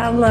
Hello,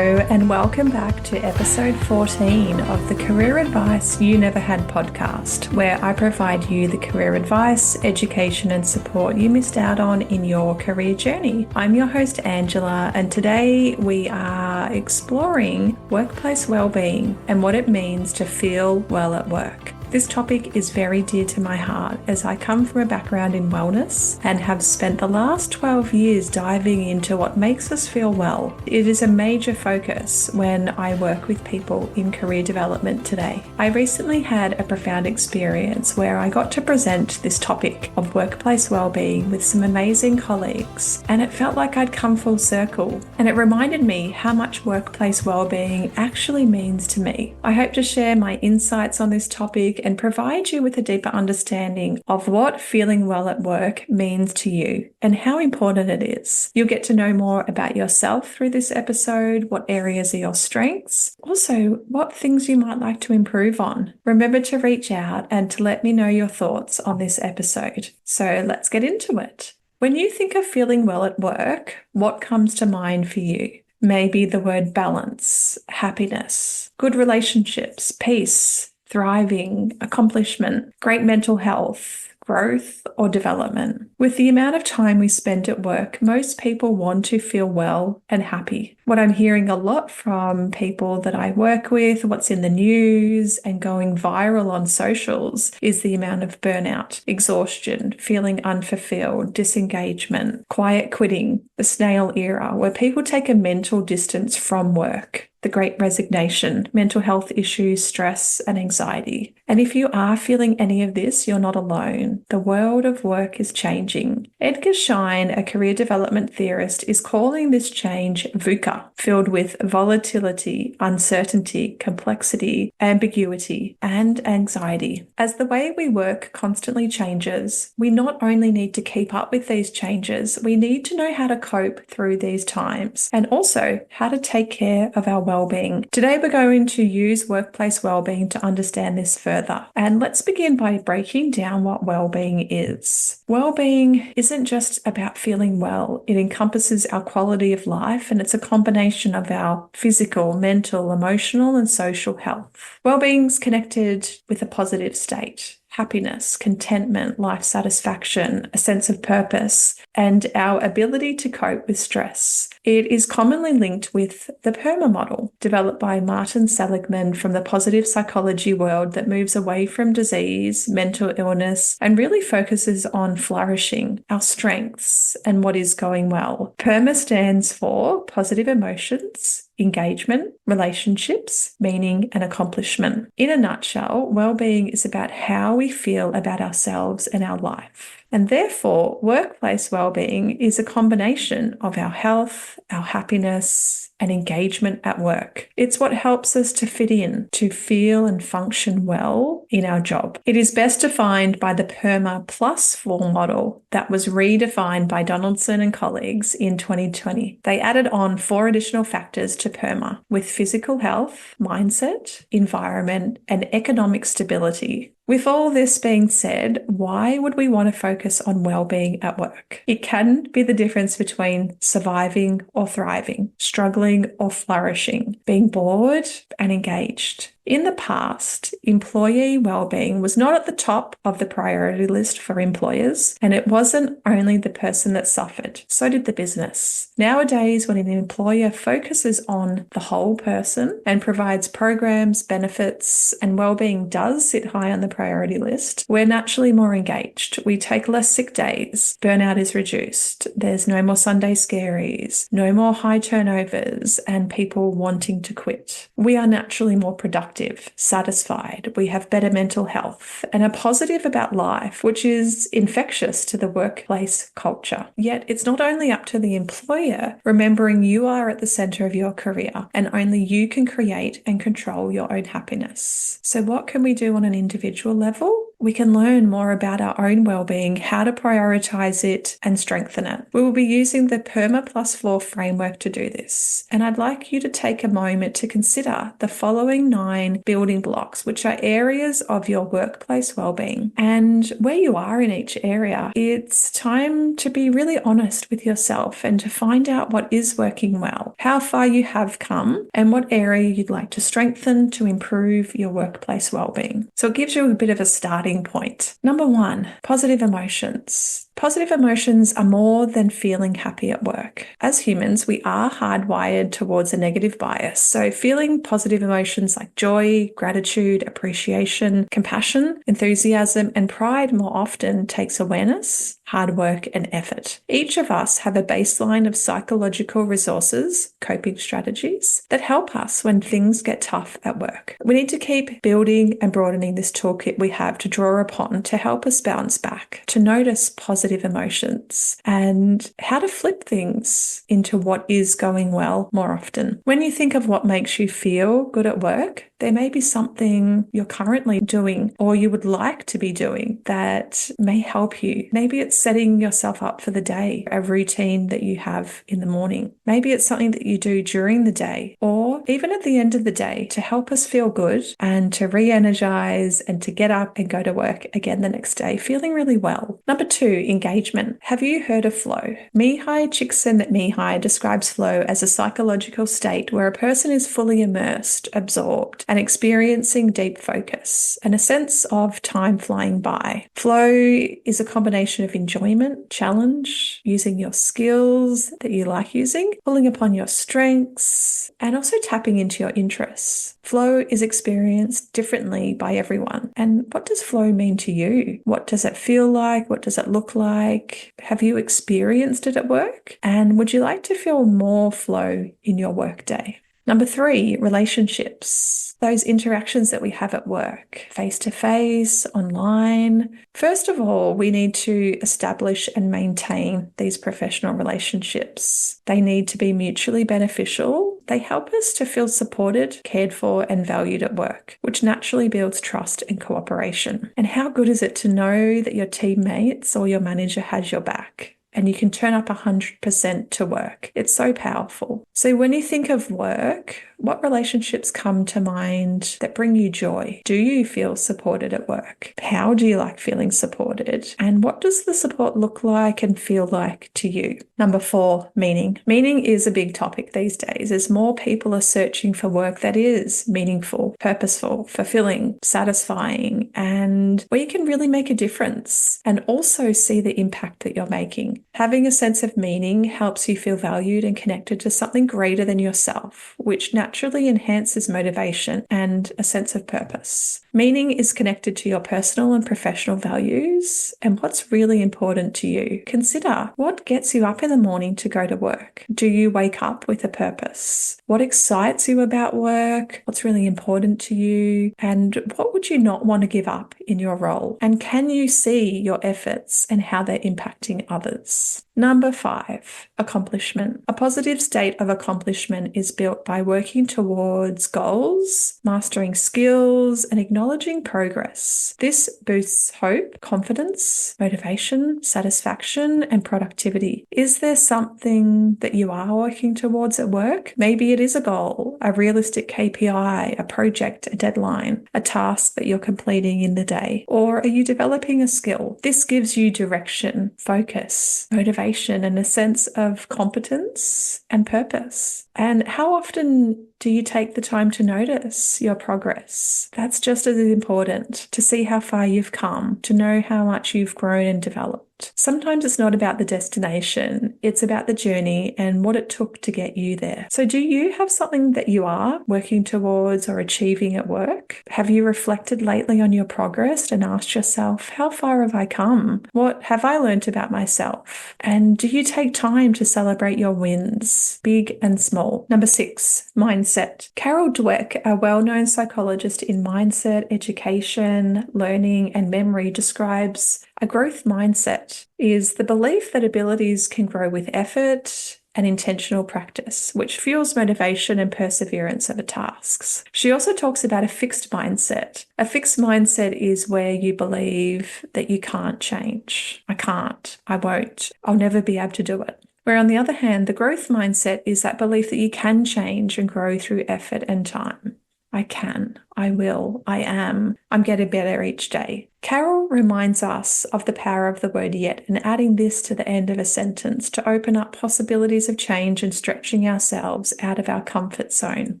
and welcome back to episode 14 of the Career Advice You Never Had podcast, where I provide you the career advice, education, and support you missed out on in your career journey. I'm your host, Angela, and today we are exploring workplace wellbeing and what it means to feel well at work. This topic is very dear to my heart as I come from a background in wellness and have spent the last 12 years diving into what makes us feel well. It is a major focus when I work with people in career development today. I recently had a profound experience where I got to present this topic of workplace wellbeing with some amazing colleagues, and it felt like I'd come full circle, and it reminded me how much workplace wellbeing actually means to me. I hope to share my insights on this topic and provide you with a deeper understanding of what feeling well at work means to you and how important it is. You'll get to know more about yourself through this episode, what areas are your strengths, also what things you might like to improve on. Remember to reach out and to let me know your thoughts on this episode. So let's get into it. When you think of feeling well at work, what comes to mind for you? Maybe the word balance, happiness, good relationships, peace, thriving, accomplishment, great mental health, growth, or development. With the amount of time we spend at work, most people want to feel well and happy. What I'm hearing a lot from people that I work with, what's in the news and going viral on socials, is the amount of burnout, exhaustion, feeling unfulfilled, disengagement, quiet quitting, the snail era, where people take a mental distance from work. The great resignation, mental health issues, stress, and anxiety. And if you are feeling any of this, you're not alone. The world of work is changing. Edgar Schein, a career development theorist, is calling this change VUCAA, filled with volatility, uncertainty, complexity, ambiguity, and anxiety. As the way we work constantly changes, we not only need to keep up with these changes, we need to know how to cope through these times and also how to take care of our wellbeing. Today we're going to use workplace wellbeing to understand this further. And let's begin by breaking down what wellbeing is. Wellbeing isn't just about feeling well. It encompasses our quality of life, and it's a combination of our physical, mental, emotional, and social health. Wellbeing's connected with a positive state. Happiness, contentment, life satisfaction, a sense of purpose, and our ability to cope with stress. It is commonly linked with the PERMA model, developed by Martin Seligman from the positive psychology world that moves away from disease, mental illness, and really focuses on flourishing, our strengths, and what is going well. PERMA stands for positive emotions, engagement, relationships, meaning, and accomplishment. In a nutshell, well-being is about how we feel about ourselves and our life. And therefore, workplace well-being is a combination of our health, our happiness, and engagement at work. It's what helps us to fit in, to feel and function well in our job. It is best defined by the PERMA Plus 4 model that was redefined by Donaldson and colleagues in 2020. They added on 4 additional factors to PERMA, with physical health, mindset, environment, and economic stability. With all this being said, why would we want to focus on well-being at work? It can be the difference between surviving or thriving, struggling or flourishing, being bored and engaged. In the past, employee well-being was not at the top of the priority list for employers, and it wasn't only the person that suffered, so did the business. Nowadays, when an employer focuses on the whole person and provides programs, benefits, and well-being does sit high on the priority list, we're naturally more engaged. We take less sick days, burnout is reduced, there's no more Sunday scaries, no more high turnovers, and people wanting to quit. We are naturally more productive, satisfied, we have better mental health, and are positive about life, which is infectious to the workplace culture. Yet it's not only up to the employer, remembering you are at the center of your career and only you can create and control your own happiness. So what can we do on an individual level? we can learn more about our own well-being, how to prioritize it and strengthen it. We will be using the PERMA plus 4 framework to do this. And I'd like you to take a moment to consider the following 9 building blocks, which are areas of your workplace well-being. And where you are in each area, it's time to be really honest with yourself and to find out what is working well, how far you have come, and what area you'd like to strengthen to improve your workplace well-being. So it gives you a bit of a starting point. Number 1, positive emotions. Positive emotions are more than feeling happy at work. As humans, we are hardwired towards a negative bias. So feeling positive emotions like joy, gratitude, appreciation, compassion, enthusiasm, and pride more often takes awareness, hard work, and effort. Each of us have a baseline of psychological resources, coping strategies, that help us when things get tough at work. We need to keep building and broadening this toolkit we have to draw upon to help us bounce back, to notice positive emotions, and how to flip things into what is going well more often. When you think of what makes you feel good at work, there may be something you're currently doing or you would like to be doing that may help you. Maybe it's setting yourself up for the day, a routine that you have in the morning. Maybe it's something that you do during the day or even at the end of the day to help us feel good and to re-energize and to get up and go to work again the next day feeling really well. Number 2, engagement. Have you heard of flow? Mihai Csikszentmihalyi describes flow as a psychological state where a person is fully immersed, absorbed, and experiencing deep focus and a sense of time flying by. Flow is a combination of enjoyment, challenge, using your skills that you like using, pulling upon your strengths, and also tapping into your interests. Flow is experienced differently by everyone. And what does flow mean to you? What does it feel like? What does it look like? Have you experienced it at work? And would you like to feel more flow in your workday? Number 3, relationships. Those interactions that we have at work, face-to-face, online. First of all, we need to establish and maintain these professional relationships. They need to be mutually beneficial. They help us to feel supported, cared for, and valued at work, which naturally builds trust and cooperation. And how good is it to know that your teammates or your manager has your back? And you can turn up 100% to work. It's so powerful. So when you think of work, what relationships come to mind that bring you joy? Do you feel supported at work? How do you like feeling supported? And what does the support look like and feel like to you? Number 4, meaning. Meaning is a big topic these days as more people are searching for work that is meaningful, purposeful, fulfilling, satisfying, and where you can really make a difference and also see the impact that you're making. Having a sense of meaning helps you feel valued and connected to something greater than yourself, which naturally enhances motivation and a sense of purpose. Meaning is connected to your personal and professional values and what's really important to you. Consider what gets you up in the morning to go to work. Do you wake up with a purpose? What excites you about work? What's really important to you? And what would you not want to give up in your role? And can you see your efforts and how they're impacting others? Number 5, accomplishment. A positive state of accomplishment is built by working towards goals, mastering skills, and acknowledging progress. This boosts hope, confidence, motivation, satisfaction, and productivity. Is there something that you are working towards at work? Maybe it is a goal, a realistic KPI, a project, a deadline, a task that you're completing in the day. Or are you developing a skill? This gives you direction, focus, motivation, and a sense of competence and purpose. And how often do you take the time to notice your progress? That's just as important, to see how far you've come, to know how much you've grown and developed. Sometimes it's not about the destination, it's about the journey and what it took to get you there. So do you have something that you are working towards or achieving at work? Have you reflected lately on your progress and asked yourself, how far have I come? What have I learned about myself? And do you take time to celebrate your wins, big and small? Number 6, mindset. Carol Dweck, a well-known psychologist in mindset, education, learning, and memory, describes a growth mindset is the belief that abilities can grow with effort, and intentional practice, which fuels motivation and perseverance over tasks. She also talks about a fixed mindset. A fixed mindset is where you believe that you can't change. I can't, I won't, I'll never be able to do it. Where on the other hand, the growth mindset is that belief that you can change and grow through effort and time. I can, I will, I am, I'm getting better each day. Carol reminds us of the power of the word yet and adding this to the end of a sentence to open up possibilities of change and stretching ourselves out of our comfort zone.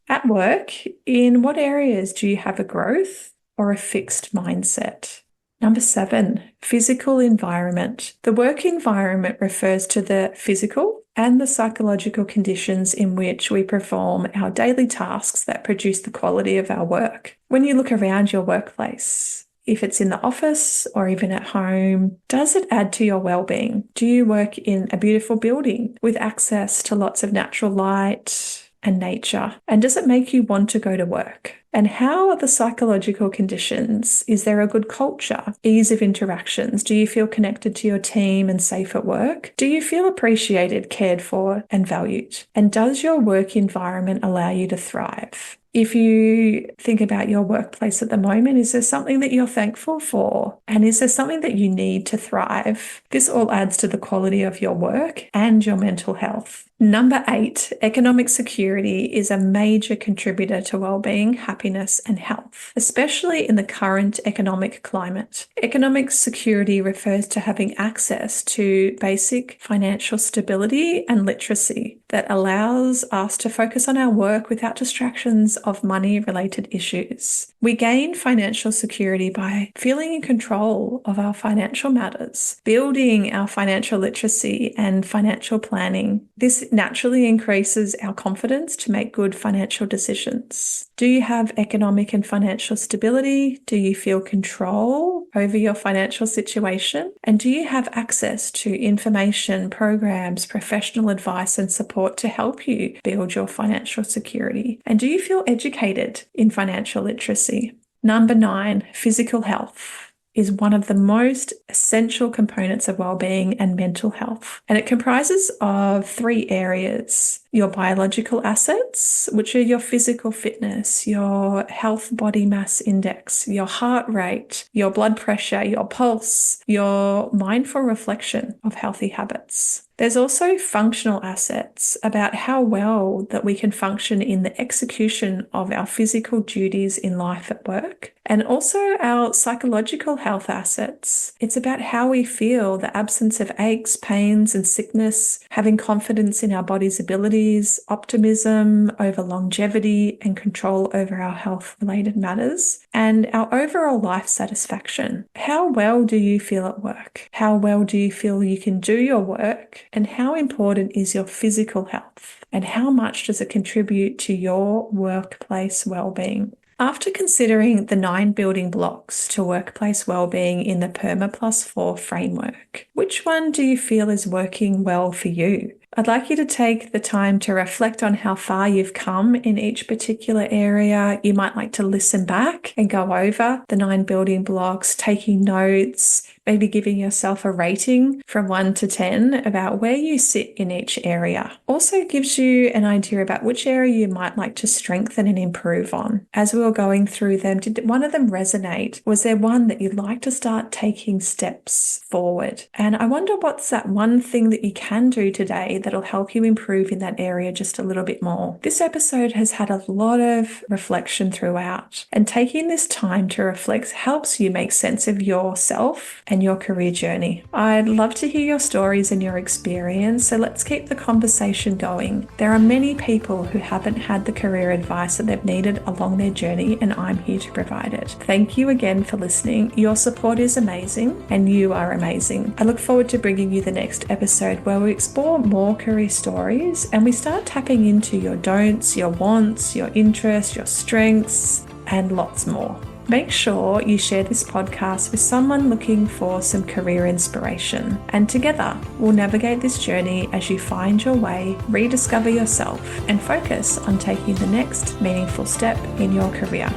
At work, in what areas do you have a growth or a fixed mindset? Number 7, physical environment. The work environment refers to the physical and the psychological conditions in which we perform our daily tasks that produce the quality of our work. When you look around your workplace, if it's in the office or even at home, does it add to your well-being? Do you work in a beautiful building with access to lots of natural light and nature? And does it make you want to go to work? And how are the psychological conditions? Is there a good culture? Ease of interactions? Do you feel connected to your team and safe at work? Do you feel appreciated, cared for, and valued? And does your work environment allow you to thrive? If you think about your workplace at the moment, is there something that you're thankful for? And is there something that you need to thrive? This all adds to the quality of your work and your mental health. Number 8, economic security is a major contributor to well-being, happiness, and health, especially in the current economic climate. Economic security refers to having access to basic financial stability and literacy that allows us to focus on our work without distractions of money-related issues. We gain financial security by feeling in control of our financial matters, building our financial literacy and financial planning. This naturally increases our confidence to make good financial decisions. Do you have economic and financial stability? Do you feel control over your financial situation? And do you have access to information, programs, professional advice, and support to help you build your financial security? And do you feel educated in financial literacy? Number 9, physical health is one of the most essential components of well-being and mental health. And it comprises of 3 areas: your biological assets, which are your physical fitness, your health body mass index, your heart rate, your blood pressure, your pulse, your mindful reflection of healthy habits. There's also functional assets about how well that we can function in the execution of our physical duties in life at work, and also our psychological health assets. It's about how we feel, the absence of aches, pains, and sickness, having confidence in our body's abilities, optimism over longevity and control over our health-related matters, and our overall life satisfaction. How well do you feel at work? How well do you feel you can do your work? And how important is your physical health? And how much does it contribute to your workplace well-being? After considering the 9 building blocks to workplace well-being in the PERMA+4 framework, which one do you feel is working well for you? I'd like you to take the time to reflect on how far you've come in each particular area. You might like to listen back and go over the 9 building blocks, taking notes, maybe giving yourself a rating from 1 to 10 about where you sit in each area. Also gives you an idea about which area you might like to strengthen and improve on. As we were going through them, did one of them resonate? Was there one that you'd like to start taking steps forward? And I wonder what's that one thing that you can do today that'll help you improve in that area just a little bit more. This episode has had a lot of reflection throughout, and taking this time to reflect helps you make sense of yourself and your career journey. I'd love to hear your stories and your experience, so let's keep the conversation going. There are many people who haven't had the career advice that they've needed along their journey, and I'm here to provide it. Thank you again for listening. Your support is amazing, and you are amazing. I look forward to bringing you the next episode where we explore more career stories and we start tapping into your don'ts, your wants, your interests, your strengths, and lots more. Make sure you share this podcast with someone looking for some career inspiration. And together, we'll navigate this journey as you find your way, rediscover yourself, and focus on taking the next meaningful step in your career.